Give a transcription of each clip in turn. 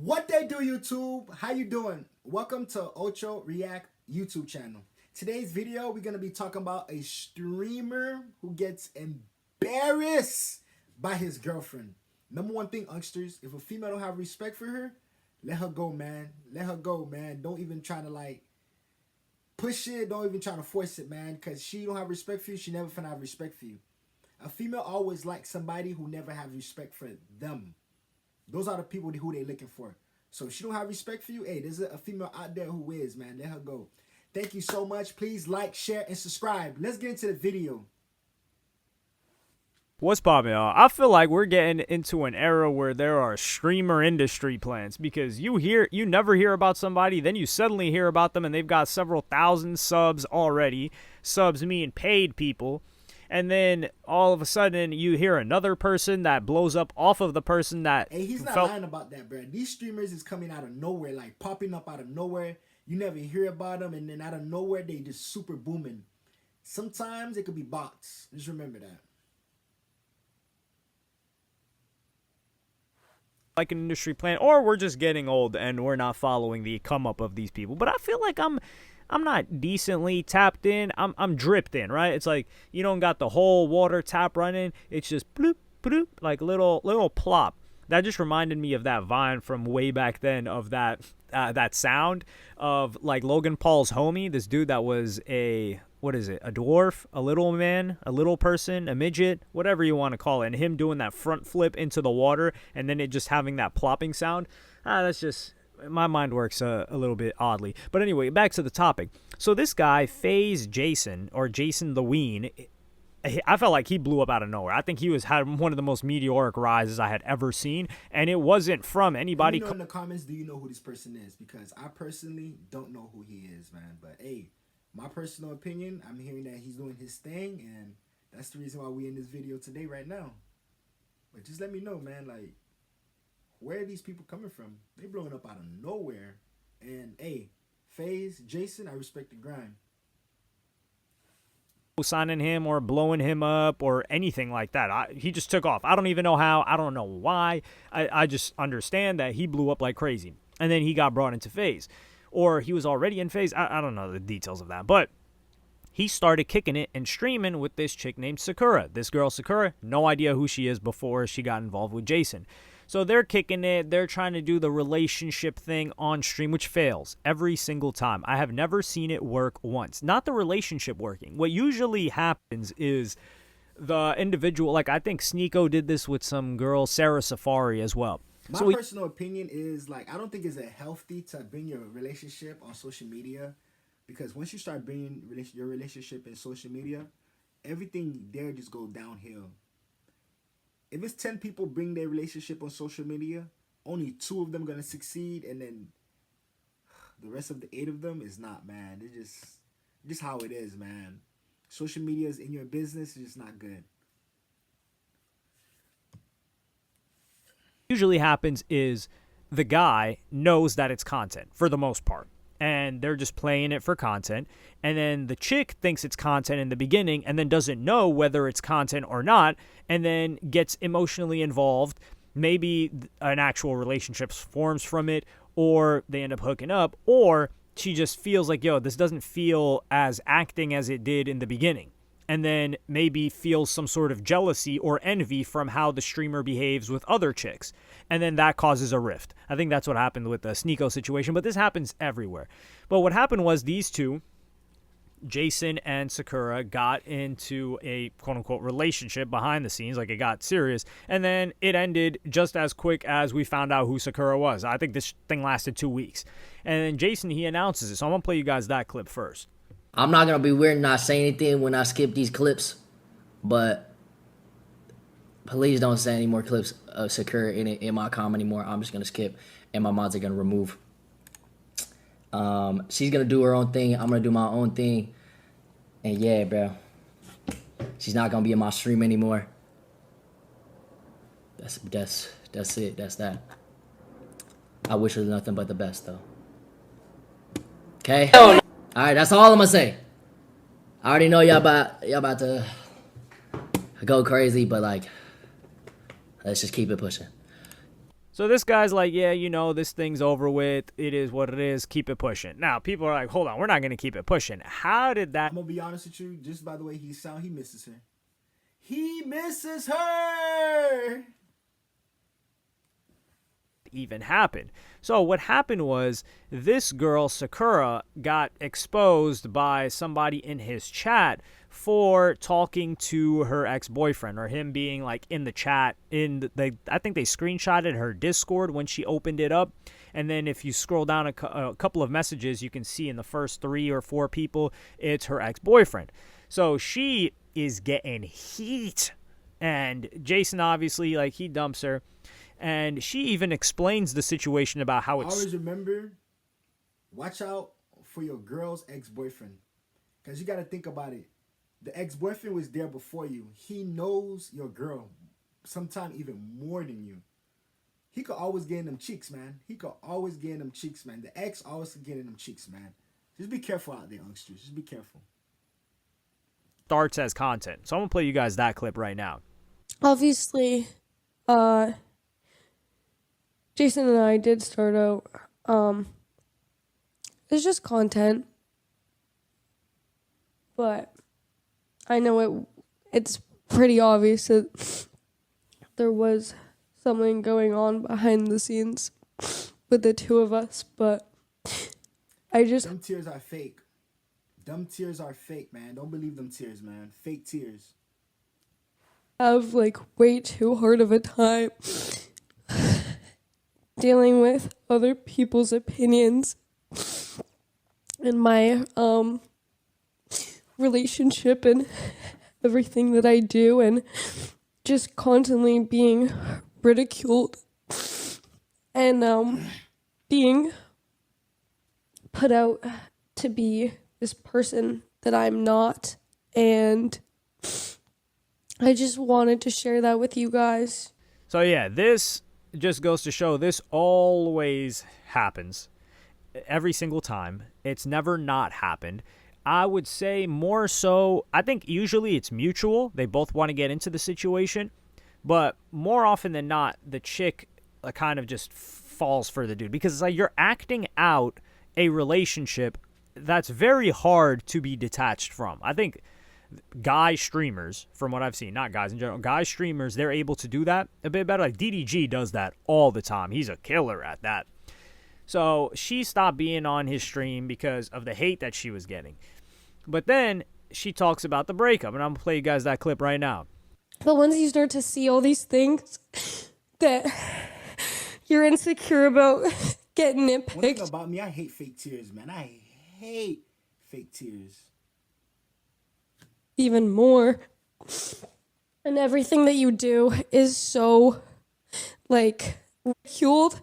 What they do, YouTube? How you doing? Welcome to Ocho React YouTube channel. Today's video, we're gonna be talking about a streamer who gets embarrassed by his girlfriend. Number one thing, youngsters, if a female don't have respect for her, let her go, man. Let her go, man. Don't even try to push it. Don't even try to force it, man. Cause she don't have respect for you. She never finna have respect for you. A female always likes somebody who never have respect for them. Those are the people who they looking for. So if she don't have respect for you, hey, there's a female out there who is, man. Let her go. Thank you so much. Please like, share, and subscribe. Let's get into the video. What's poppin', y'all? I feel like we're getting into an era where there are streamer industry plans because you never hear about somebody, then you suddenly hear about them and they've got several thousand subs already. Subs mean paid people. And then all of a sudden you hear another person that blows up off of the person that Hey, he's not lying about that, bro. These streamers is coming out of nowhere, like popping up out of nowhere. You never hear about them, and then out of nowhere they just super booming. Sometimes it could be bots. Just remember that. like an industry plan, or we're just getting old and we're not following the come up of these people. But I feel like I'm not decently tapped in. I'm dripped in, right? It's like you don't got the whole water tap running. It's just bloop bloop, like little plop. That just reminded me of that Vine from way back then of that sound of like Logan Paul's homie, this dude that was a dwarf, a little man, a little person, a midget, whatever you want to call it, and him doing that front flip into the water and then it just having that plopping sound. That's just, my mind works a little bit oddly. But anyway, back to the topic. So this guy, FaZe Jason, or Jason the Ween, I felt like he blew up out of nowhere. I think he had one of the most meteoric rises I had ever seen, and it wasn't from anybody. Let me know in the comments, do you know who this person is? Because I personally don't know who he is, man. But hey, my personal opinion, I'm hearing that he's doing his thing, and that's the reason why we in this video today right now. But just let me know, man, like, where are these people coming from? They blowing up out of nowhere. And hey, FaZe, Jason, I respect the grind. Signing him or blowing him up or anything like that. He just took off. I don't even know how. I don't know why. I just understand that he blew up like crazy. And then he got brought into FaZe. Or he was already in FaZe. I don't know the details of that. But he started kicking it and streaming with this chick named Sakura. This girl, Sakura, no idea who she is before she got involved with Jason. So they're kicking it. They're trying to do the relationship thing on stream, which fails every single time. I have never seen it work once. Not the relationship working. What usually happens is the individual, like I think Sneeko did this with some girl, Sarah Safari, as well. My personal opinion is, like, I don't think it's healthy to bring your relationship on social media, because once you start bringing your relationship in social media, everything there just goes downhill. If it's 10 people bring their relationship on social media, only 2 of them are going to succeed, and then the rest of the 8 of them is not, man. It's just how it is, man. Social media is in your business. It's just not good. Usually happens is the guy knows that it's content for the most part, and they're just playing it for content, and then the chick thinks it's content in the beginning and then doesn't know whether it's content or not, and then gets emotionally involved. Maybe an actual relationship forms from it, or they end up hooking up, or she just feels like, yo, this doesn't feel as acting as it did in the beginning, and then maybe feels some sort of jealousy or envy from how the streamer behaves with other chicks. And then that causes a rift. I think that's what happened with the Sneeko situation, but this happens everywhere. But what happened was these two, Jason and Sakura, got into a quote-unquote relationship behind the scenes, like it got serious, and then it ended just as quick as we found out who Sakura was. I think this thing lasted 2 weeks. And then Jason, he announces it, so I'm going to play you guys that clip first. I'm not going to be weird and not say anything when I skip these clips, but please don't say any more clips of Sakura in my comment anymore. I'm just going to skip, and my mods are going to remove. She's going to do her own thing. I'm going to do my own thing. And yeah, bro, she's not going to be in my stream anymore. That's it. That's that. I wish her nothing but the best, though. Okay? All right, that's all I'm gonna say. I already know y'all about to go crazy, but like, let's just keep it pushing. So this guy's like, yeah, you know, this thing's over with. It is what it is. Keep it pushing. Now, people are like, hold on, we're not going to keep it pushing. How did that I'm gonna be honest with you, just by the way he sound, he misses her. He misses her. even happen? So what happened was this girl, Sakura, got exposed by somebody in his chat for talking to her ex-boyfriend, or him being like in the chat. I think they screenshotted her Discord when she opened it up. And then if you scroll down a couple of messages, you can see in the first 3 or 4 people, it's her ex-boyfriend. So she is getting heat. And Jason, obviously, like, he dumps her. And she even explains the situation about how it's... Always remember, watch out for your girl's ex-boyfriend. Because you got to think about it. The ex-boyfriend was there before you. He knows your girl, sometimes even more than you. He could always get in them cheeks, man. The ex always could get in them cheeks, man. Just be careful out there, youngsters. Just be careful. starts as content. So I'm going to play you guys that clip right now. Obviously, Jason and I did start out, it's just content, but I know it's pretty obvious that there was something going on behind the scenes with the two of us, but Them tears are fake. Them tears are fake, man. Don't believe them tears, man. Fake tears. have like way too hard of a time dealing with other people's opinions in my relationship and everything that I do, and just constantly being ridiculed and being put out to be this person that I'm not, and I just wanted to share that with you guys. So yeah, this just goes to show this always happens. Every single time. It's never not happened. I would say more so, I think usually it's mutual. They both want to get into the situation. But more often than not, the chick kind of just falls for the dude. Because it's like you're acting out a relationship that's very hard to be detached from. I think guy streamers, from what I've seen, not guys in general, guy streamers, they're able to do that a bit better. Like DDG does that all the time. He's a killer at that. So she stopped being on his stream because of the hate that she was getting. But then she talks about the breakup, and I'm going to play you guys that clip right now. But once you start to see all these things that you're insecure about, getting One nitpicked. thing about me, I hate fake tears, man. I hate fake tears. Even more. And everything that you do is so, like, ridiculed.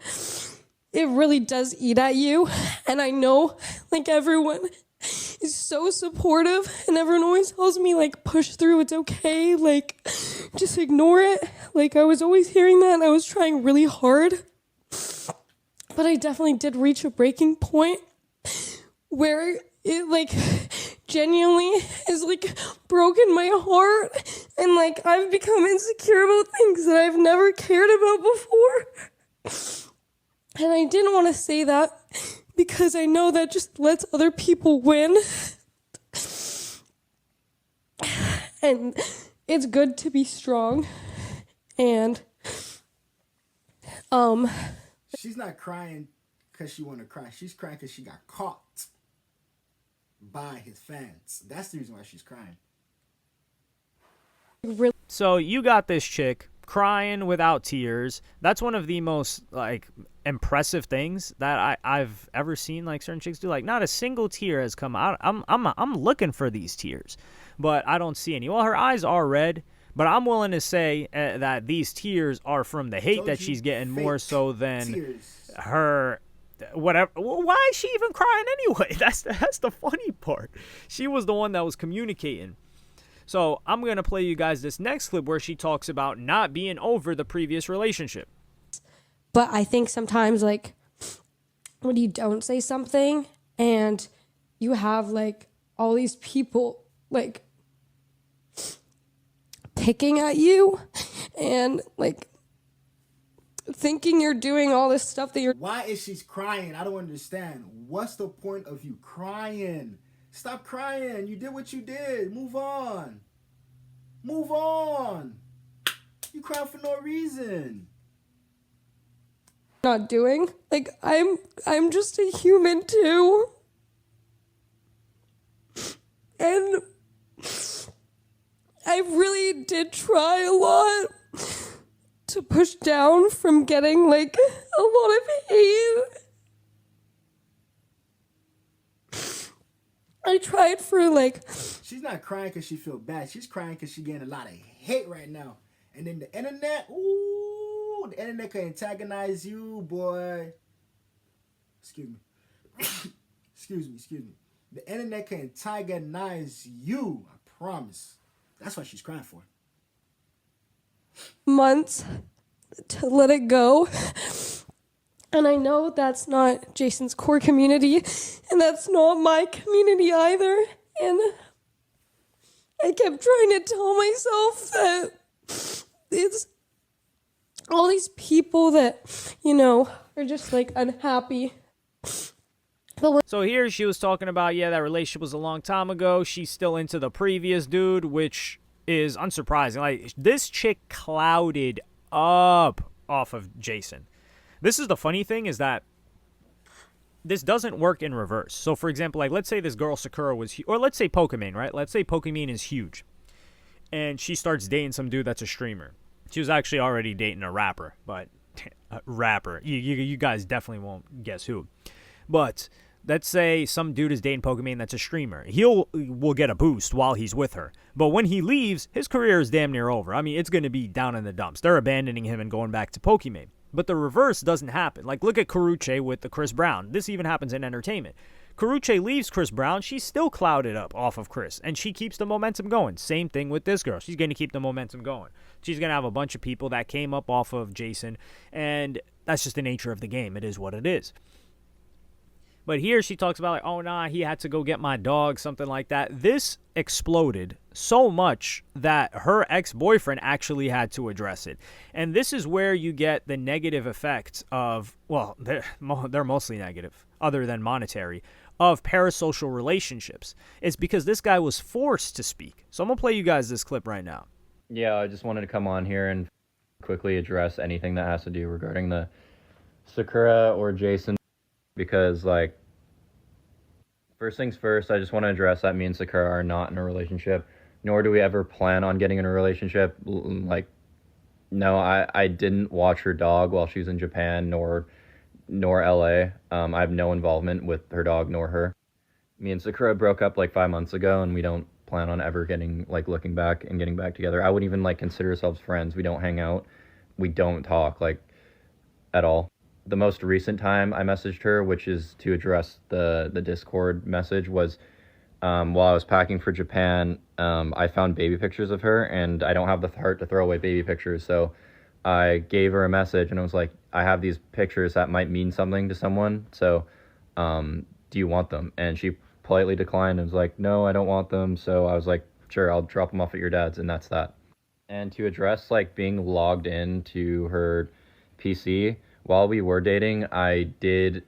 It really does eat at you. And I know, like, everyone is so supportive, and everyone always tells me, like, push through, it's okay, like, just ignore it. Like, I was always hearing that, and I was trying really hard. But I definitely did reach a breaking point where it, like, genuinely has, like, broken my heart, and, like, I've become insecure about things that I've never cared about before. And I didn't want to say that because I know that just lets other people win. And it's good to be strong. And She's not crying because she want to cry. She's crying because she got caught by his fans. That's the reason why she's crying. really, So you got this chick crying without tears. That's one of the most, like, impressive things that I've ever seen, like, certain chicks do. Like, not a single tear has come out. I'm looking for these tears, but I don't see any. Well, her eyes are red, but I'm willing to say that these tears are from the hate that she's getting more so than tears. her whatever. Well, why is she even crying anyway? That's the funny part. She was the one that was communicating. So I'm going to play you guys this next clip where she talks about not being over the previous relationship. but I think sometimes, like, when you don't say something and you have, like, all these people, like, picking at you, and, like, thinking you're doing all this stuff that you're Why is she crying? I don't understand. What's the point of you crying? Stop crying. You did what you did. Move on. Move on. You cry for no reason. not doing. Like I'm just a human too. And I really did try a lot to push down from getting like a lot of hate. I tried for like She's not crying because she feel bad. She's crying because she getting a lot of hate right now. And then the internet, ooh, the internet can antagonize you, boy. Excuse me. excuse me. The internet can antagonize you, I promise. That's what she's crying for. months to let it go. And I know that's not Jason's core community, and that's not my community either. And I kept trying to tell myself that it's all these people that, you know, are just like unhappy. So here she was talking about, yeah, that relationship was a long time ago. She's still into the previous dude, which is unsurprising. Like, this chick clouded up off of Jason. This is the funny thing, is that this doesn't work in reverse. So, for example, like, let's say this girl Sakura was, or let's say Pokimane, right? Let's say Pokimane is huge, and she starts dating some dude that's a streamer. She was actually already dating a rapper, but a rapper. You guys definitely won't guess who. But let's say some dude is dating Pokimane that's a streamer. Will get a boost while he's with her. But when he leaves, his career is damn near over. I mean, it's going to be down in the dumps. They're abandoning him and going back to Pokimane. But the reverse doesn't happen. Like, look at Karrueche with the Chris Brown. This even happens in entertainment. Karrueche leaves Chris Brown. She's still clouded up off of Chris, and she keeps the momentum going. Same thing with this girl. She's going to keep the momentum going. She's going to have a bunch of people that came up off of Jason, and that's just the nature of the game. It is what it is. But here she talks about, like, oh, nah, he had to go get my dog, something like that. This exploded so much that her ex-boyfriend actually had to address it. And this is where you get the negative effects of, well, they're mostly negative, other than monetary, of parasocial relationships. It's because this guy was forced to speak. So I'm going to play you guys this clip right now. Yeah, I just wanted to come on here and quickly address anything that has to do regarding the Sakura or Jason. Because, like, first things first, I just want to address that me and Sakura are not in a relationship, nor do we ever plan on getting in a relationship. Like, no, I didn't watch her dog while she was in Japan, nor LA. I have no involvement with her dog nor her. Me and Sakura broke up like 5 months ago, and we don't plan on ever looking back and getting back together. I wouldn't even, like, consider ourselves friends. We don't hang out. We don't talk, like, at all. The most recent time I messaged her, which is to address the Discord message, was while I was packing for Japan. I found baby pictures of her, and I don't have the heart to throw away baby pictures, so I gave her a message, and I was like, I have these pictures that might mean something to someone, so do you want them? And she politely declined and was like, no, I don't want them. So I was like, sure, I'll drop them off at your dad's, and that's that. And to address, like, being logged in to her PC, while we were dating, I did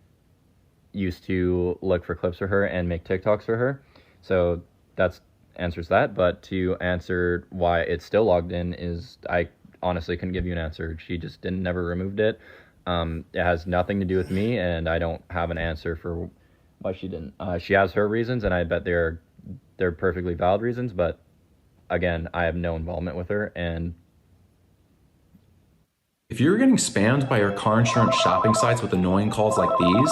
used to look for clips for her and make TikToks for her. So that answers that. But to answer why it's still logged in is, I honestly couldn't give you an answer. She just never removed it. It has nothing to do with me, and I don't have an answer for why she didn't. She has her reasons, and I bet they're perfectly valid reasons. But again, I have no involvement with her, and if you're getting spammed by your car insurance shopping sites with annoying calls like these,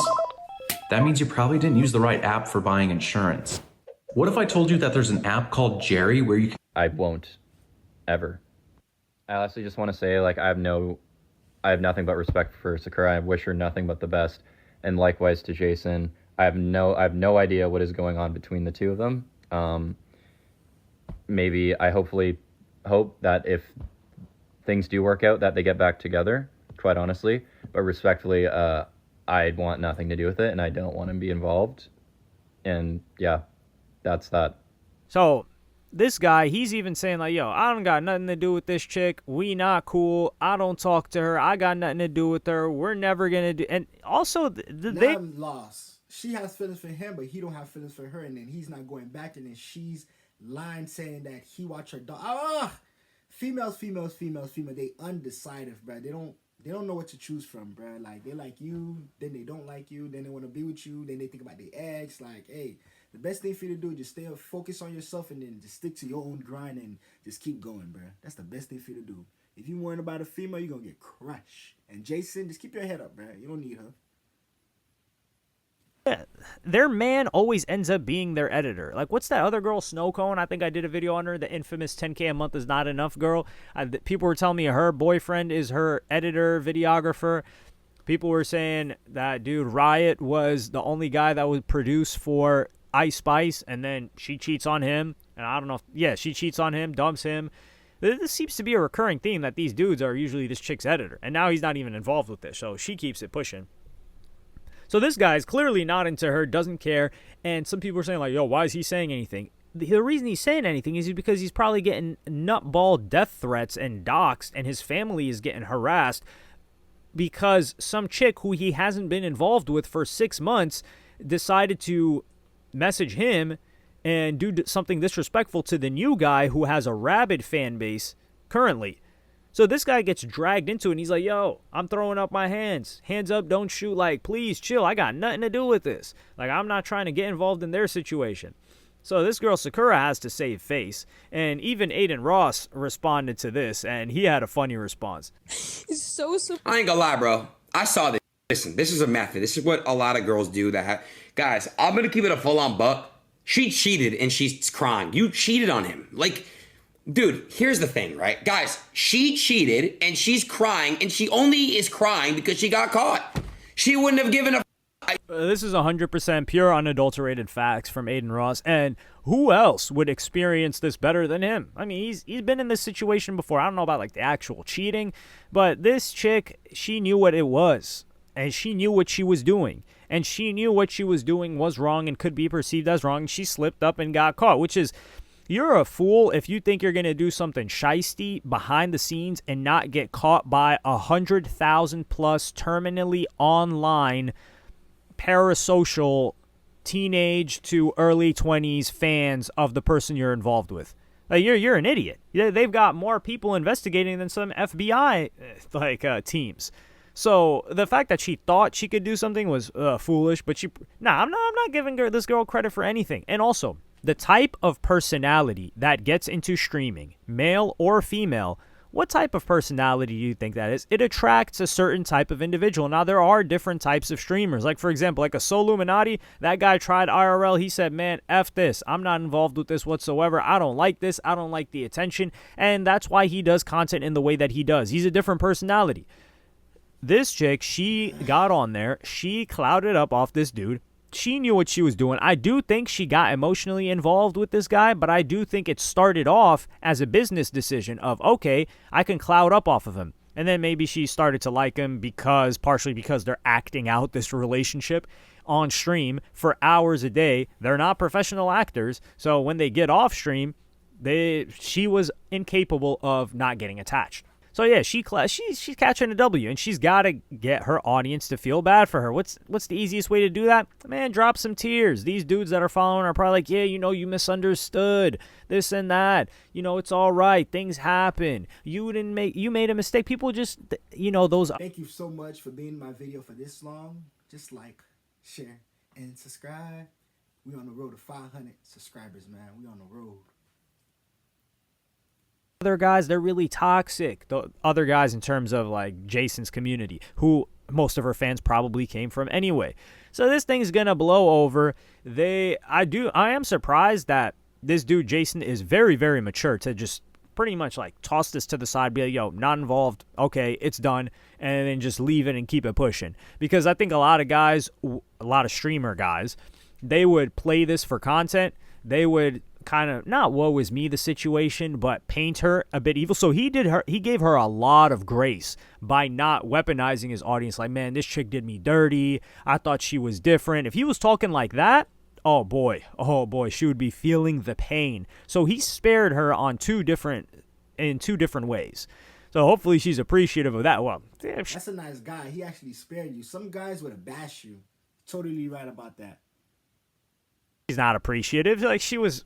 that means you probably didn't use the right app for buying insurance. What if I told you that there's an app called Jerry where you can... I won't, ever. I honestly just want to say, like, I have nothing but respect for Sakura. I wish her nothing but the best, and likewise to Jason. I have no idea what is going on between the two of them. Maybe I hopefully hope that if things do work out, that they get back together, quite honestly. But respectfully, I want nothing to do with it, and I don't want to be involved. And yeah, that's that. So this guy, he's even saying like, yo, I don't got nothing to do with this chick. We not cool. I don't talk to her. I got nothing to do with her. We're never going to do. And also, Now I'm lost. She has feelings for him, but he don't have feelings for her. And then he's not going back. And then she's lying saying that he watched her dog. Ah! Females. They undecided, bro. They don't know what to choose from, bro. Like, they like you, then they don't like you, then they want to be with you, then they think about their ex. Like, hey, the best thing for you to do is just focus on yourself and then just stick to your own grind and just keep going, bro. That's the best thing for you to do. If you worrying about a female, you're going to get crushed. And Jason, just keep your head up, bro. You don't need her. Yeah, their man always ends up being their editor. Like, what's that other girl, Snow Cone? I think I did a video on her, the infamous 10K a month is not enough girl. People were telling me her boyfriend is her editor, videographer. People were saying that, dude, Riot was the only guy that would produce for Ice Spice, and then she cheats on him. And I don't know she cheats on him, dumps him. This seems to be a recurring theme that these dudes are usually this chick's editor. And now he's not even involved with this, so she keeps it pushing. So this guy's clearly not into her, doesn't care, and some people are saying like, yo, why is he saying anything? The reason he's saying anything is because he's probably getting nutball death threats and doxxed, and his family is getting harassed because some chick who he hasn't been involved with for 6 months decided to message him and do something disrespectful to the new guy who has a rabid fan base currently. So this guy gets dragged into it, and he's like, yo, I'm throwing up my hands. Hands up, don't shoot. Like, please chill. I got nothing to do with this. Like, I'm not trying to get involved in their situation. So this girl, Sakura, has to save face. And even Aiden Ross responded to this, and he had a funny response. It's so I ain't gonna lie, bro. I saw this. Listen, this is a method. This is what a lot of girls do that have... Guys, I'm gonna keep it a full-on buck. She cheated, and she's crying. You cheated on him. Like... Dude, here's the thing, right? Guys, she cheated and she's crying, and she only is crying because she got caught. She wouldn't have given a... This is 100% pure unadulterated facts from Aiden Ross, and who else would experience this better than him? I mean, he's been in this situation before. I don't know about like the actual cheating, but this chick, she knew what it was, and she knew what she was doing, and she knew what she was doing was wrong and could be perceived as wrong, and she slipped up and got caught, which is... You're a fool if you think you're going to do something shiesty behind the scenes and not get caught by 100,000 plus terminally online parasocial teenage to early 20s fans of the person you're involved with. Like, you're an idiot. They've got more people investigating than some FBI teams. So the fact that she thought she could do something was foolish, but I'm not giving this girl credit for anything. And also, the type of personality that gets into streaming, male or female, what type of personality do you think that is? It attracts a certain type of individual. Now, there are different types of streamers. Like, for example, like a Soluminati, that guy tried IRL. He said, man, F this. I'm not involved with this whatsoever. I don't like this. I don't like the attention. And that's why he does content in the way that he does. He's a different personality. This chick, she got on there. She clouded up off this dude. She knew what she was doing. I do think she got emotionally involved with this guy, but I do think it started off as a business decision of, okay, I can cloud up off of him. And then maybe she started to like him partially because they're acting out this relationship on stream for hours a day. They're not professional actors, so when they get off stream, she was incapable of not getting attached. So yeah, she's catching a W, and she's got to get her audience to feel bad for her. What's the easiest way to do that? Man, drop some tears. These dudes that are following are probably like, yeah, you misunderstood this and that. It's all right. Things happen. You made a mistake. People just, those. Thank you so much for being in my video for this long. Just like, share, and subscribe. We on the road to 500 subscribers, man. We on the road. Other guys, they're really toxic. The other guys in terms of like Jason's community, who most of her fans probably came from anyway. So this thing's gonna blow over. I am surprised that this dude Jason is very, very mature to just pretty much like toss this to the side, be like, yo, not involved. Okay, it's done, and then just leave it and keep it pushing. Because I think a lot of streamer guys, they would play this for content. They would kind of not woe is me the situation, but paint her a bit evil. So he gave her a lot of grace by not weaponizing his audience like, man, this chick did me dirty. I thought she was different. If he was talking like that, oh boy, she would be feeling the pain. So he spared her in two different ways. So hopefully she's appreciative of that. Well, damn, That's a nice guy. He actually spared you. Some guys would have bashed you. Totally right about that. she's not appreciative. Like, she was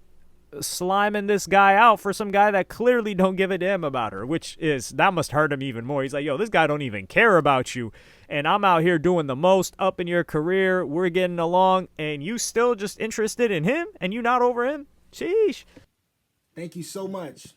sliming this guy out for some guy that clearly don't give a damn about her, that must hurt him even more. He's like, yo, this guy don't even care about you, and I'm out here doing the most up in your career. We're getting along, and you still just interested in him, and you not over him? Sheesh. Thank you so much.